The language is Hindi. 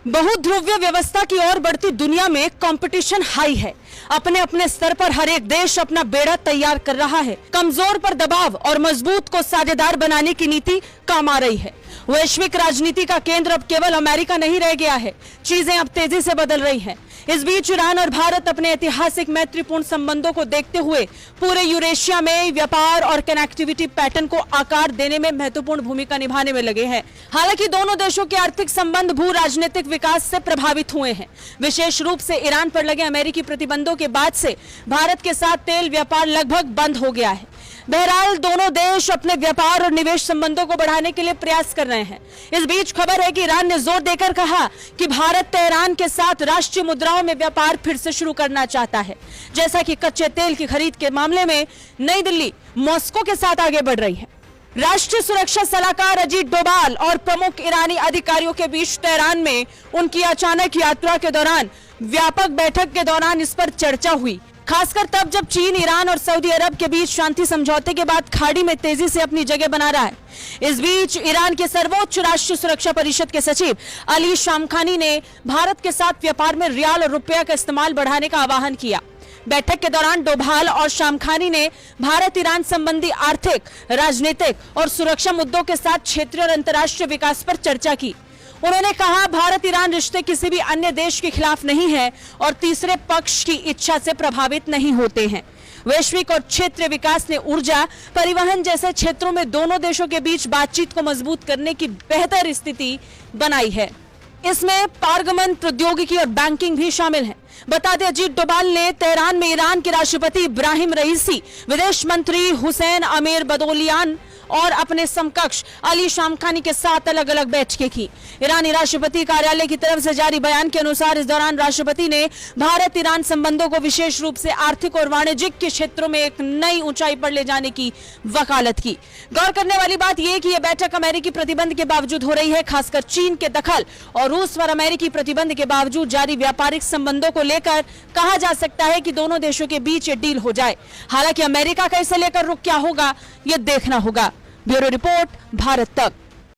बहुध्रुवीय व्यवस्था की ओर बढ़ती दुनिया में कंपटीशन हाई है। अपने अपने स्तर पर हर एक देश अपना बेड़ा तैयार कर रहा है। कमजोर पर दबाव और मजबूत को साझेदार बनाने की नीति काम आ रही है। वैश्विक राजनीति का केंद्र अब केवल अमेरिका नहीं रह गया है। चीजें अब तेजी से बदल रही हैं। इस बीच ईरान और भारत अपने ऐतिहासिक मैत्रीपूर्ण संबंधों को देखते हुए पूरे यूरेशिया में व्यापार और कनेक्टिविटी पैटर्न को आकार देने में महत्वपूर्ण भूमिका निभाने में लगे हैं। हालांकि दोनों देशों के आर्थिक संबंध भू राजनीतिक विकास से प्रभावित हुए हैं। विशेष रूप से ईरान पर लगे अमेरिकी प्रतिबंधों के बाद से भारत के साथ तेल व्यापार लगभग बंद हो गया है। बहरहाल दोनों देश अपने व्यापार और निवेश संबंधों को बढ़ाने के लिए प्रयास कर रहे हैं। इस बीच खबर है कि ईरान ने जोर देकर कहा कि भारत तेहरान के साथ राष्ट्रीय मुद्राओं में व्यापार फिर से शुरू करना चाहता है। जैसा कि कच्चे तेल की खरीद के मामले में नई दिल्ली मॉस्को के साथ आगे बढ़ रही है। राष्ट्रीय सुरक्षा सलाहकार अजीत डोभाल और प्रमुख ईरानी अधिकारियों के बीच तेहरान में उनकी अचानक यात्रा के दौरान व्यापक बैठक के दौरान इस पर चर्चा हुई, खासकर तब जब चीन, ईरान और सऊदी अरब के बीच शांति समझौते के बाद खाड़ी में तेजी से अपनी जगह बना रहा है। इस बीच ईरान के सर्वोच्च राष्ट्रीय सुरक्षा परिषद के सचिव अली शामखानी ने भारत के साथ व्यापार में रियाल और रुपया का इस्तेमाल बढ़ाने का आह्वान किया। बैठक के दौरान डोभाल और शामखानी ने भारत ईरान संबंधी आर्थिक, राजनीतिक और सुरक्षा मुद्दों के साथ क्षेत्रीय और अंतर्राष्ट्रीय विकास पर चर्चा की। उन्होंने कहा, भारत ईरान रिश्ते किसी भी अन्य देश के खिलाफ नहीं है और तीसरे पक्ष की इच्छा से प्रभावित नहीं होते हैं। वैश्विक और क्षेत्रीय विकास ने ऊर्जा, परिवहन जैसे क्षेत्रों में दोनों देशों के बीच बातचीत को मजबूत करने की बेहतर स्थिति बनाई है। इसमें पारगमन, प्रौद्योगिकी और बैंकिंग भी शामिल है। बता दें, अजीत डोभाल ने तेहरान में ईरान के राष्ट्रपति इब्राहिम रईसी, विदेश मंत्री हुसैन अमीर बदौलियान और अपने समकक्ष अली शामखानी के साथ अलग अलग बैठकें की। ईरानी राष्ट्रपति कार्यालय की तरफ से जारी बयान के अनुसार इस दौरान राष्ट्रपति ने भारत ईरान संबंधों को विशेष रूप से आर्थिक और वाणिज्यिक के क्षेत्रों में एक नई ऊंचाई पर ले जाने की वकालत की। गौर करने वाली बात यह कि यह बैठक अमेरिकी प्रतिबंध के बावजूद हो रही है, खासकर चीन के दखल और रूस पर अमेरिकी प्रतिबंध के बावजूद जारी व्यापारिक संबंधों को लेकर कहा जा सकता है कि दोनों देशों के बीच ये डील हो जाए। हालांकि अमेरिका का इसे लेकर रुख क्या होगा, यह देखना होगा। ब्यूरो रिपोर्ट, भारत तक।